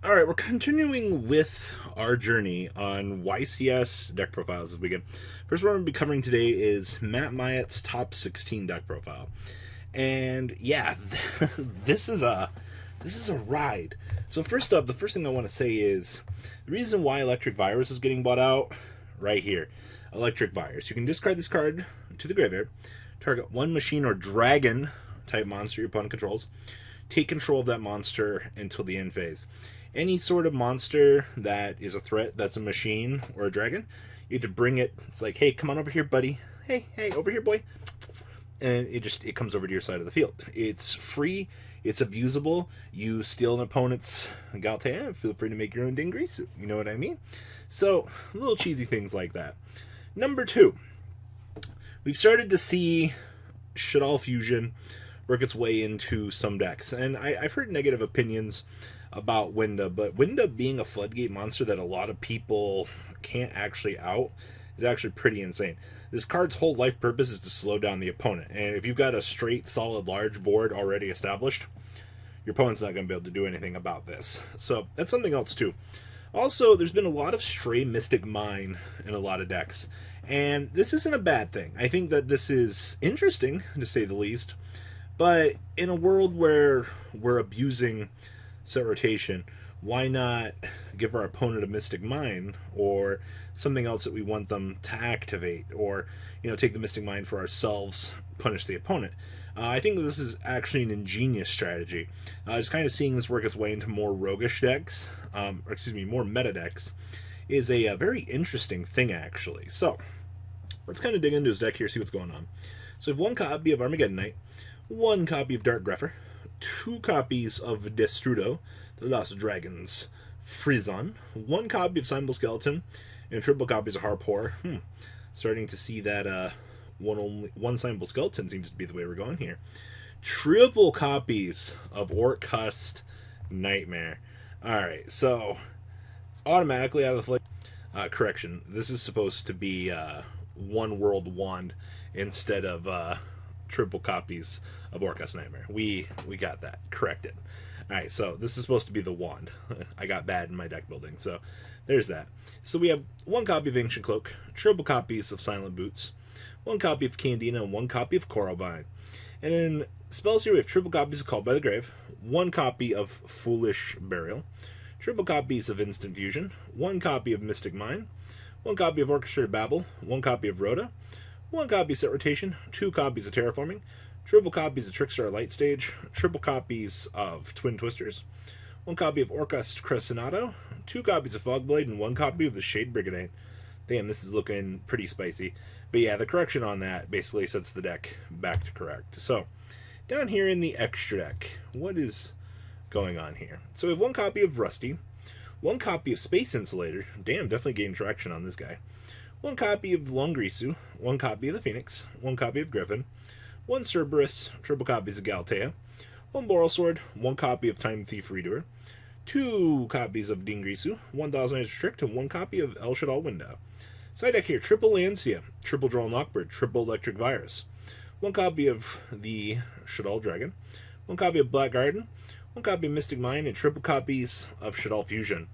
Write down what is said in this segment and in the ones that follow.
All right, we're continuing with our journey on YCS deck profiles this weekend. First one we're going to be covering today is Matt Myatt's top 16 deck profile. And yeah, this is a ride. So first up, the first thing I want to say is the reason why Electric Virus is getting bought out right here. Electric Virus. You can discard this card to the graveyard, target one machine or dragon type monster your opponent controls, take control of that monster until the end phase. Any sort of monster that is a threat, that's a machine or a dragon, you have to bring it. It's like, hey, come on over here, buddy. Hey, over here, boy. And it comes over to your side of the field. It's free. It's abusable. You steal an opponent's Galtea, feel free to make your own Dingreasu. You know what I mean? So, little cheesy things like that. Number 2. We've started to see Shaddoll Fusion work its way into some decks. And I've heard negative opinions about Winda, but Winda being a floodgate monster that a lot of people can't actually out is actually pretty insane. This card's whole life purpose is to slow down the opponent, and if you've got a straight, solid, large board already established, your opponent's not going to be able to do anything about this. So that's something else too. Also, there's been a lot of stray Mystic Mine in a lot of decks, and this isn't a bad thing. I think that this is interesting, to say the least, but in a world where we're abusing set rotation, why not give our opponent a Mystic Mine or something else that we want them to activate, or take the Mystic Mine for ourselves, punish the opponent. I think this is actually an ingenious strategy. Just kind of seeing this work its way into more roguish decks, more meta decks, is a very interesting thing actually. So let's kind of dig into his deck here, see what's going on. So we have one copy of Armageddon Knight, one copy of Dark Grepher, 2 copies of Destrudo, the Lost Dragons Frizon, 1 copy of Symbol Skeleton, and triple copies of Harpor. Starting to see that one Symbol Skeleton seems to be the way we're going here. Triple copies of Orcust Nightmare. Alright, so automatically out of the flight. Correction, this is supposed to be one world wand instead of triple copies of Orcust Nightmare. We got that corrected. Alright, so this is supposed to be the wand. I got bad in my deck building, so there's that. So we have 1 copy of Ancient Cloak, triple copies of Silent Boots, 1 copy of Candina, and 1 copy of Coralbine. And then spells here we have triple copies of Called by the Grave, 1 copy of Foolish Burial, triple copies of Instant Fusion, 1 copy of Mystic Mine, 1 copy of Orchestrated Babel, 1 copy of Rhoda, 1 copy of Set Rotation, 2 copies of Terraforming, triple copies of Trickstar Light Stage, triple copies of Twin Twisters, 1 copy of Orcust Crescenato, 2 copies of Fogblade, and 1 copy of the Shade Brigandine. Damn, this is looking pretty spicy. But yeah, the correction on that basically sets the deck back to correct. So, down here in the extra deck, what is going on here? So we have 1 copy of Rusty, 1 copy of Space Insulator. Damn, definitely gained traction on this guy. 1 copy of Longrisu, 1 copy of the Phoenix, 1 copy of Griffin, 1 Cerberus, triple copies of Galtea, 1 Boral Sword, 1 copy of Time Thief Redoer, 2 copies of Dingreasu, 1 Thousand Eyes Restrict, and 1 copy of El Shaddoll Window. Side deck here, triple Lancia, triple Droll Knockbird, triple Electric Virus, 1 copy of the Shaddoll Dragon, 1 copy of Black Garden, 1 copy of Mystic Mine, and triple copies of Shaddoll Fusion.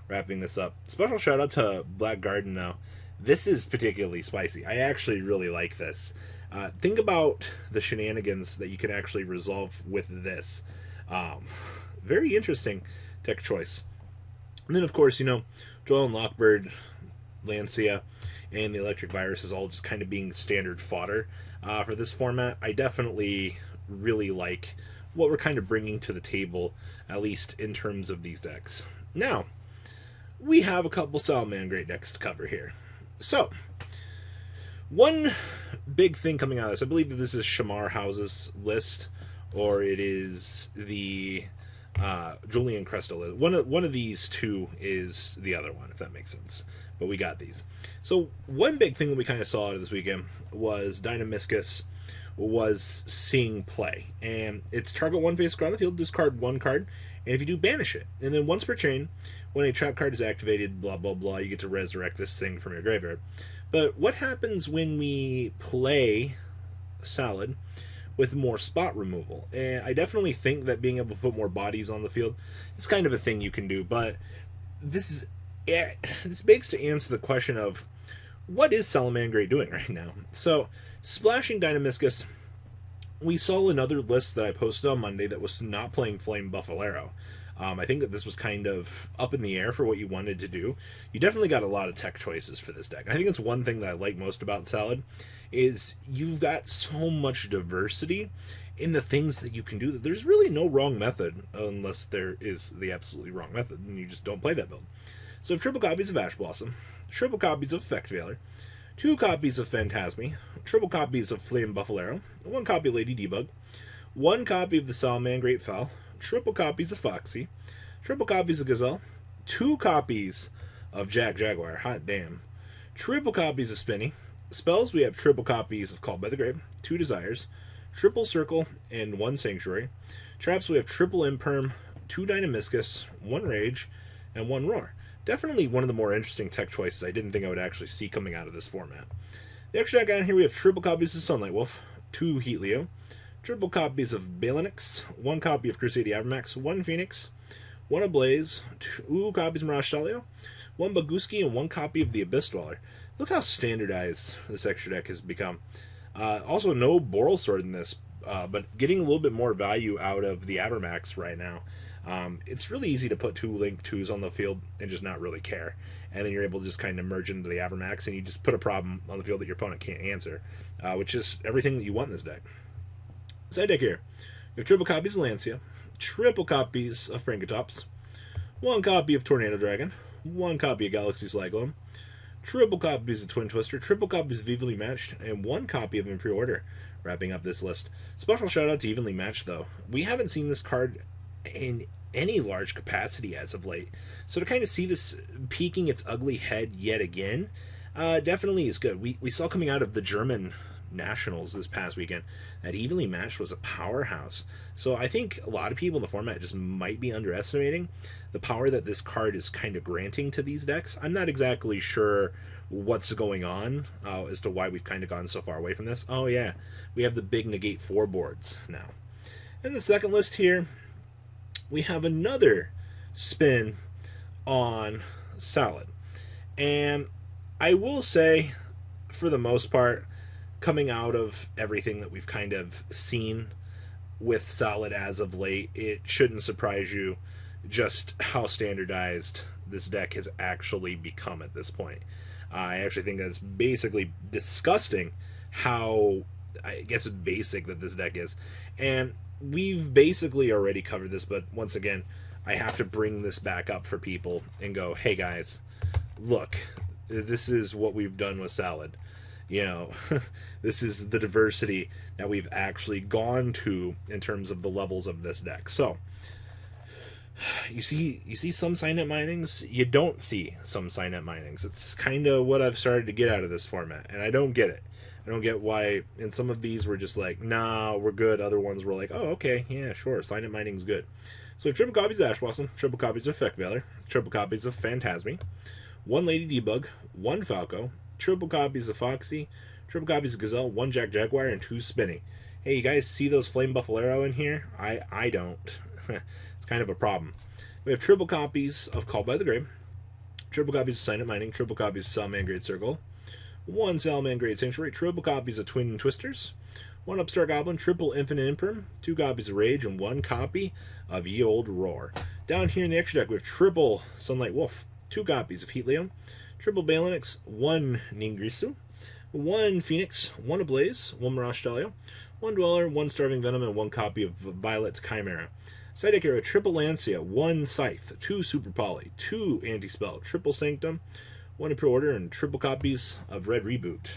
Wrapping this up. Special shout out to Black Garden now. This is particularly spicy. I actually really like this. Think about the shenanigans that you can actually resolve with this. Very interesting tech choice. And then, of course, Joel and Lockbird, Lancia, and the Electric Virus is all just kind of being standard fodder for this format. I definitely really like what we're kind of bringing to the table, at least in terms of these decks. Now, we have a couple Salamangreat decks to cover here. So, one big thing coming out of this, I believe that this is Shamar House's list, or it is the Julian Cresta list. One of these two is the other one, if that makes sense. But we got these. So, one big thing that we kind of saw out of this weekend was Dynamiscus was seeing play. And it's target 1 face card on the field, discard 1 card, and if you do, banish it. And then once per chain, when a trap card is activated, blah, blah, blah, you get to resurrect this thing from your graveyard. But what happens when we play Salad? with more spot removal. And I definitely think that being able to put more bodies on the field is kind of a thing you can do, but this begs to answer the question of what is Salamangreat doing right now? So, splashing Dynamiscus, we saw another list that I posted on Monday that was not playing Flame Buffalero. I think that this was kind of up in the air for what you wanted to do. You definitely got a lot of tech choices for this deck. I think it's one thing that I like most about Salad is you've got so much diversity in the things that you can do that there's really no wrong method unless there is the absolutely wrong method and you just don't play that build. So I have triple copies of Ash Blossom, triple copies of Effect Veiler, 2 copies of Phantasme, triple copies of Flame Buffalero, 1 copy of Lady Debug, 1 copy of the Salamangreat Fowl, triple copies of Foxy, triple copies of Gazelle, 2 copies of Jack Jaguar, hot damn, triple copies of Spinny. Spells, we have triple copies of Called by the Grave, 2 Desires, triple Circle, and 1 Sanctuary. Traps, we have triple Imperm, 2 Dynamiscus, 1 Rage, and 1 Roar. Definitely one of the more interesting tech choices I didn't think I would actually see coming out of this format. The extra deck on here, we have triple copies of Sunlight Wolf, 2 Heatleo, triple copies of Balinix, 1 copy of Crusadia Avermax, 1 Phoenix, 1 Ablaze, 2 copies of Mirage Stalio, 1 Baguski, and 1 copy of the Abyss Dweller. Look how standardized this extra deck has become. Also, no Boral Sword in this, but getting a little bit more value out of the Avermax right now. It's really easy to put 2 Link 2s on the field and just not really care. And then you're able to just kind of merge into the Avermax and you just put a problem on the field that your opponent can't answer, which is everything that you want in this deck. Side deck here. We have triple copies of Lancia, triple copies of Frankatops, 1 copy of Tornado Dragon, 1 copy of Galaxy Slaglum, triple copies of Twin Twister, triple copies of Evenly Matched, and 1 copy of Imperial Order, wrapping up this list. Special shout out to Evenly Matched, though. We haven't seen this card in any large capacity as of late, so to kind of see this peeking its ugly head yet again definitely is good. We saw coming out of the German Nationals this past weekend that Evenly Matched was a powerhouse, so I think a lot of people in the format just might be underestimating the power that this card is kind of granting to these decks. I'm not exactly sure what's going on as to why we've kind of gone so far away from this. Oh yeah, we have the big Negate 4 boards now. In the second list here, we have another spin on Salad. And I will say, for the most part, coming out of everything that we've kind of seen with Salad as of late, it shouldn't surprise you just how standardized this deck has actually become at this point. I actually think that's basically disgusting how, I guess, basic that this deck is. And we've basically already covered this, but once again, I have to bring this back up for people and go, hey guys, look, this is what we've done with Salad. You know, this is the diversity that we've actually gone to in terms of the levels of this deck. So, you see some Signet Minings, you don't see some Signet Minings. It's kind of what I've started to get out of this format, and I don't get it. I don't get why in some of these we're just like, nah, we're good. Other ones were like, oh, okay, yeah, sure, Signet Mining's good. So triple copies of Ash Blossom, triple copies of Effect Veiler, triple copies of Phantasme, 1 Lady Debug, 1 Falco, triple copies of Foxy, triple copies of Gazelle, 1 Jack Jaguar, and 2 Spinny. Hey, you guys see those Flame Buffalero in here? I don't. It's kind of a problem. We have triple copies of Called by the Grave, triple copies of Signet Mining, triple copies of Salamangreat Circle, 1 Salamangreat Sanctuary, triple copies of Twin Twisters, 1 Upstart Goblin, triple Infinite Imperm, 2 copies of Rage, and 1 copy of Ye Old Roar. Down here in the extra deck, we have triple Sunlight Wolf, 2 copies of Heatleo, triple Balinix, 1 Ningrisu, 1 Phoenix, 1 Ablaze, 1 Mirage Stalio, 1 Dweller, 1 Starving Venom, and 1 copy of Violet Chimera. Side deck here, triple Lancia, 1 Scythe, 2 Super Poly, 2 Anti-Spell, triple Sanctum, 1 Imperial Order, and triple copies of Red Reboot,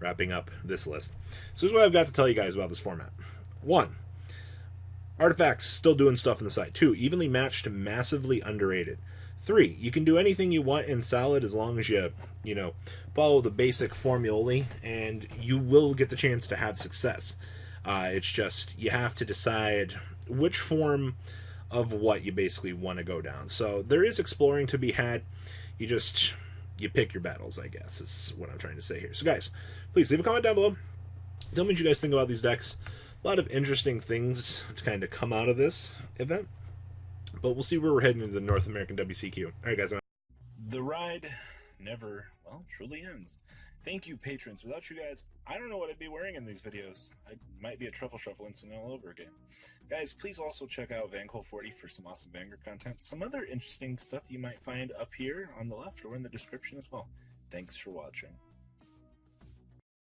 wrapping up this list. So here's what I've got to tell you guys about this format. 1, artifacts still doing stuff on the side. 2, evenly matched, massively underrated. 3, you can do anything you want in Salad as long as you follow the basic formulae, and you will get the chance to have success. It's just, you have to decide which form of what you basically want to go down. So there is exploring to be had. You pick your battles, I guess, is what I'm trying to say here. So guys, please leave a comment down below. Tell me what you guys think about these decks. a lot of interesting things to kind of come out of this event. But we'll see where we're heading into the North American WCQ. All right, guys. The ride never, well, truly ends. Thank you, patrons. Without you guys, I don't know what I'd be wearing in these videos. I might be a truffle shuffle incident all over again. Guys, please also check out Vanquil40 for some awesome Vanguard content. Some other interesting stuff you might find up here on the left or in the description as well. Thanks for watching.